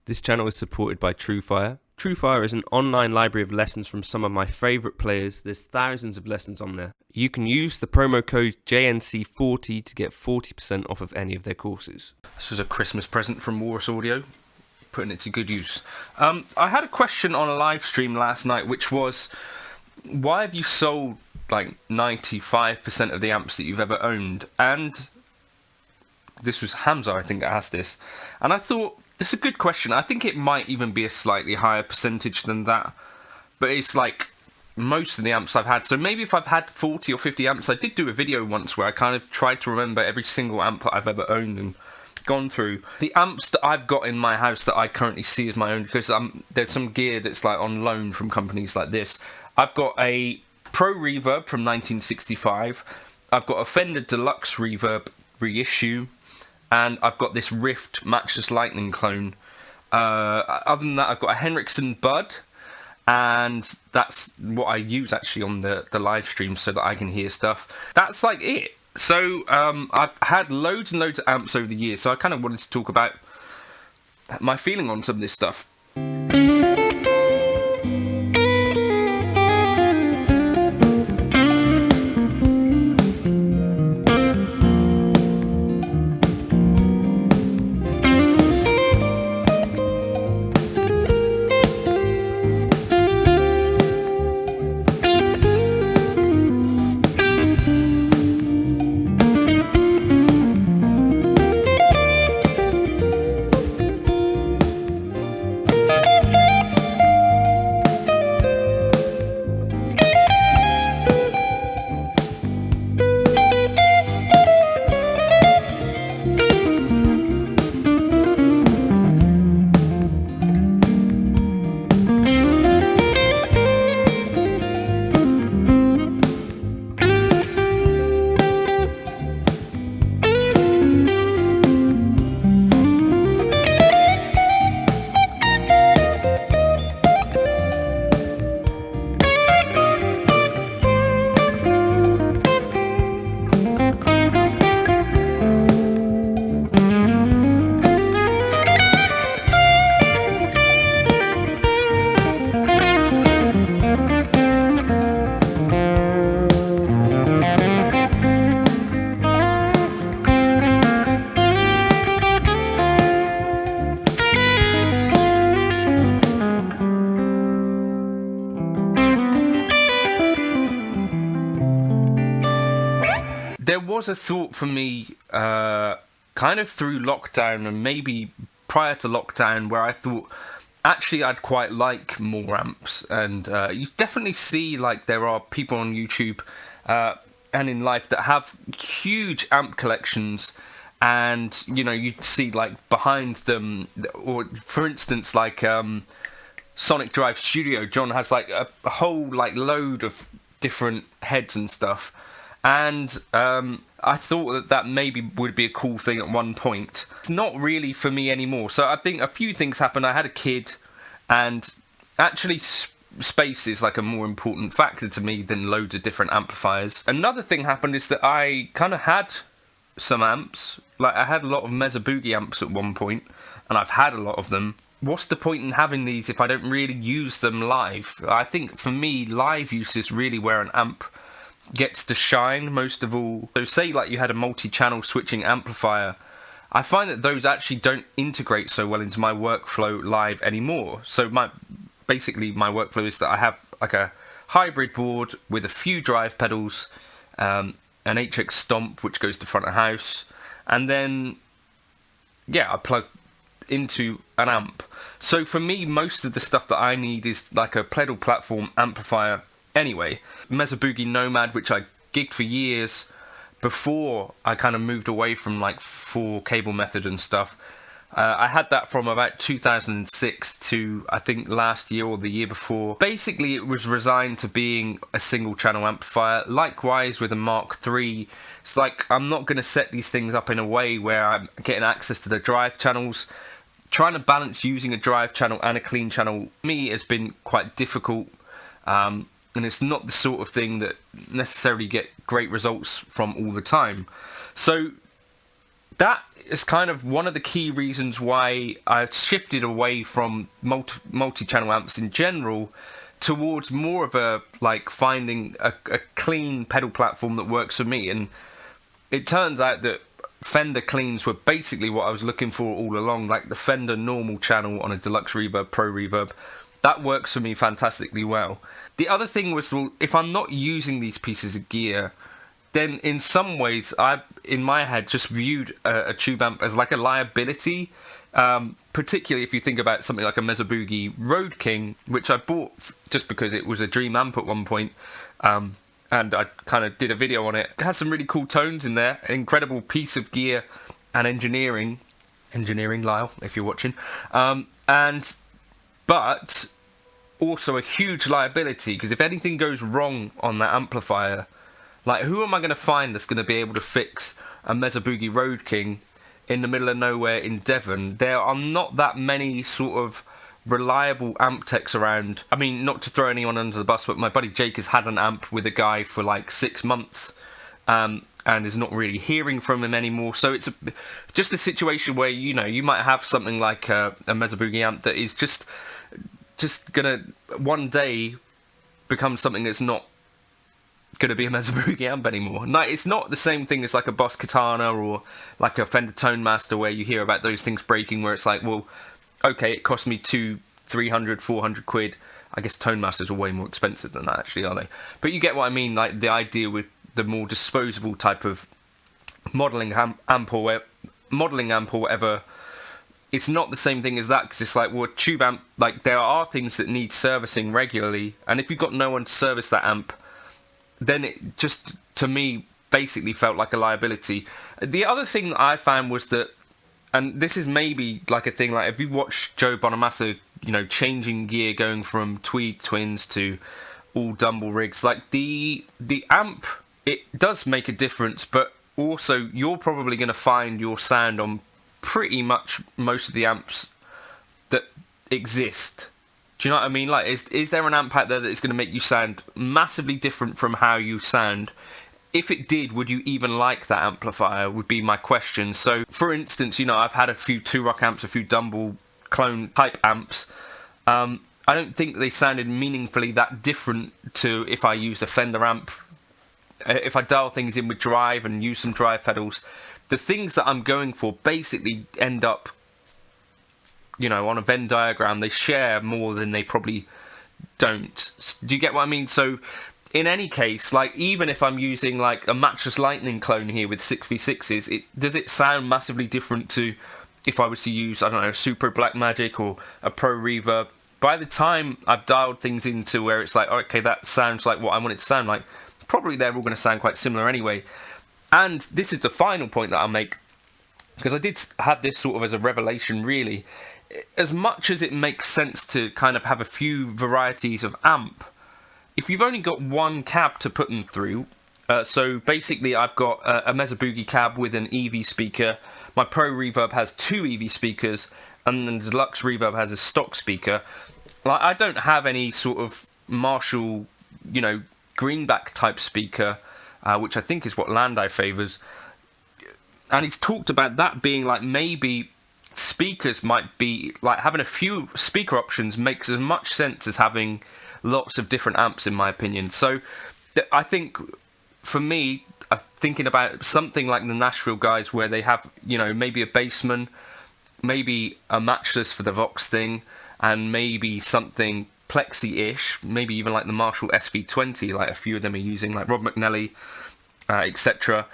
This channel is supported by TrueFire. TrueFire is an online library of lessons from some of my favourite players. There's thousands of lessons on there. You can use the promo code JNC40 to get 40% off of any of their courses. This was a Christmas present from Walrus Audio, putting it to good use. I had a question on a live stream last night, which was, why have you sold like 95% of the amps that you've ever owned? And this was Hamza, I think, that asked this. And I thought, it's a good question. I think it might even be a slightly higher percentage than that. But it's like most of the amps I've had. So maybe if I've had 40 or 50 amps, I did do a video once where I kind of tried to remember every single amp that I've ever owned and gone through. The amps that I've got in my house that I currently see as my own, because there's some gear that's like on loan from companies like this. I've got a Pro Reverb from 1965. I've got a Fender Deluxe Reverb reissue. And I've got this Rift Matchless Lightning clone. Other than that, I've got a Henriksen Bud, and that's what I use actually on the live stream so that I can hear stuff. That's like it. So I've had loads and loads of amps over the years, so I kind of wanted to talk about my feeling on some of this stuff. There was a thought for me kind of through lockdown and maybe prior to lockdown where I thought actually I'd quite like more amps, and you definitely see like there are people on YouTube and in life that have huge amp collections, and you know, you'd see like behind them, or for instance like Sonic Drive Studio, John has like a whole like load of different heads and stuff. And I thought that maybe would be a cool thing at one point. It's not really for me anymore. So I think a few things happened. I had a kid, and actually space is like a more important factor to me than loads of different amplifiers. Another thing happened is that I kind of had some amps. Like I had a lot of Mesa Boogie amps at one point, and I've had a lot of them. What's the point in having these if I don't really use them live? I think for me, live use is really where an amp gets to shine most of all. So say like you had a multi-channel switching amplifier, I find that those actually don't integrate so well into my workflow live anymore. So basically my workflow is that I have like a hybrid board with a few drive pedals, an HX Stomp which goes to front of house, and then yeah, I plug into an amp. So for me, most of the stuff that I need is like a pedal platform amplifier. Anyway, Mesa Boogie Nomad, which I gigged for years before I kind of moved away from like 4-cable method and stuff. I had that from about 2006 to I think last year or the year before. Basically, it was resigned to being a single channel amplifier. Likewise with a Mark III, it's like I'm not going to set these things up in a way where I'm getting access to the drive channels. Trying to balance using a drive channel and a clean channel, me, has been quite difficult. And it's not the sort of thing that necessarily get great results from all the time. So that is kind of one of the key reasons why I've shifted away from multi-channel amps in general towards more of a, like, finding a clean pedal platform that works for me. And it turns out that Fender cleans were basically what I was looking for all along, like the Fender normal channel on a Deluxe Reverb, Pro Reverb. That works for me fantastically well. The other thing was, well, if I'm not using these pieces of gear, then in some ways I, in my head, just viewed a tube amp as like a liability, particularly if you think about something like a Mesa Boogie Road King, which I bought just because it was a dream amp at one point, and I kind of did a video on it. It has some really cool tones in there, an incredible piece of gear and engineering, Lyle, if you're watching, but also a huge liability, because if anything goes wrong on that amplifier, like, who am I going to find that's going to be able to fix a Mesa Boogie Road King in the middle of nowhere in Devon? There are not that many sort of reliable amp techs around. I mean, not to throw anyone under the bus, but my buddy Jake has had an amp with a guy for like 6 months, and is not really hearing from him anymore. So it's just a situation where, you know, you might have something like a Mesa Boogie amp that is just gonna one day become something that's not going to be a Mesa Boogie amp anymore. Like, it's not the same thing as like a Boss Katana or like a Fender Tone Master, where you hear about those things breaking, where it's like, well, okay, it cost me 200, 300, 400 quid. I guess Tone Masters are way more expensive than that, actually, are they? But you get what I mean, like the idea with the more disposable type of modelling amp or whatever. It's not the same thing as that, because it's like, well, a tube amp, like, there are things that need servicing regularly, and if you've got no one to service that amp, then it just, to me, basically felt like a liability. The other thing that I found was that, and this is maybe like a thing, like, if you watch Joe Bonamassa, you know, changing gear, going from Tweed Twins to all Dumble rigs, like, the amp, it does make a difference, but also you're probably going to find your sound on pretty much most of the amps that exist. Do you know what I mean? Like, is there an amp out there that is going to make you sound massively different from how you sound? If it did, would you even like that amplifier, would be my question. So, for instance, you know, I've had a few Two Rock amps, a few Dumble clone type amps. I don't think they sounded meaningfully that different to if I used a Fender amp. If I dial things in with drive and use some drive pedals, the things that I'm going for basically end up, you know, on a Venn diagram. They share more than they probably don't. Do you get what I mean? So, in any case, like, even if I'm using like a Matchless Lightning clone here with 6v6s, does it sound massively different to if I was to use, I don't know, a Super Black Magic or a Pro Reverb? By the time I've dialed things into where it's like, okay, that sounds like what I want it to sound like, probably they're all going to sound quite similar anyway. And this is the final point that I'll make, because I did have this sort of as a revelation, really. As much as it makes sense to kind of have a few varieties of amp, if you've only got one cab to put them through, so basically I've got a Mesa Boogie cab with an EV speaker, my Pro Reverb has 2 EV speakers, and then the Deluxe Reverb has a stock speaker. Like, I don't have any sort of Marshall, you know, greenback type speaker, which I think is what Landau favours. And he's talked about that being like, maybe speakers might be like, having a few speaker options makes as much sense as having lots of different amps, in my opinion. So I think for me, I'm thinking about something like the Nashville guys, where they have, you know, maybe a Bassman, maybe a Matchless for the Vox thing, and maybe something Plexi-ish, maybe even like the Marshall SV20, like a few of them are using, like Rob McNally, etc.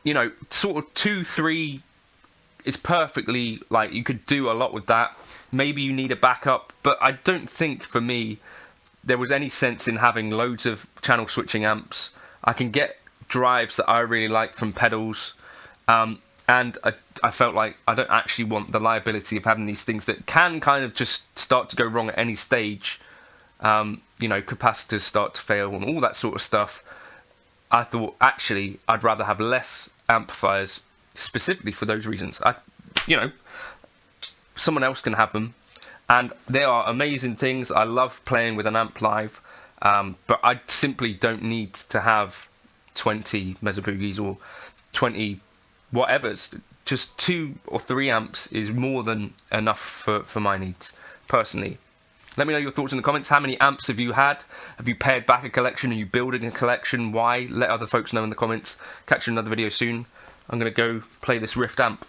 You know, sort of 2, 3 is perfectly, like, you could do a lot with that. Maybe you need a backup, but I don't think, for me, there was any sense in having loads of channel switching amps. I can get drives that I really like from pedals, and I felt like I don't actually want the liability of having these things that can kind of just start to go wrong at any stage. You know, capacitors start to fail and all that sort of stuff. I thought, actually, I'd rather have less amplifiers, specifically for those reasons. You know, someone else can have them, and they are amazing things. I love playing with an amp live, but I simply don't need to have 20 Mesa Boogies or 20 whatevers. just 2 or 3 amps is more than enough for my needs, personally. Let me know your thoughts in the comments. How many amps have you had? Have you pared back a collection? Are you building a collection? Why? Let other folks know in the comments. Catch you in another video soon. I'm going to go play this Rift amp.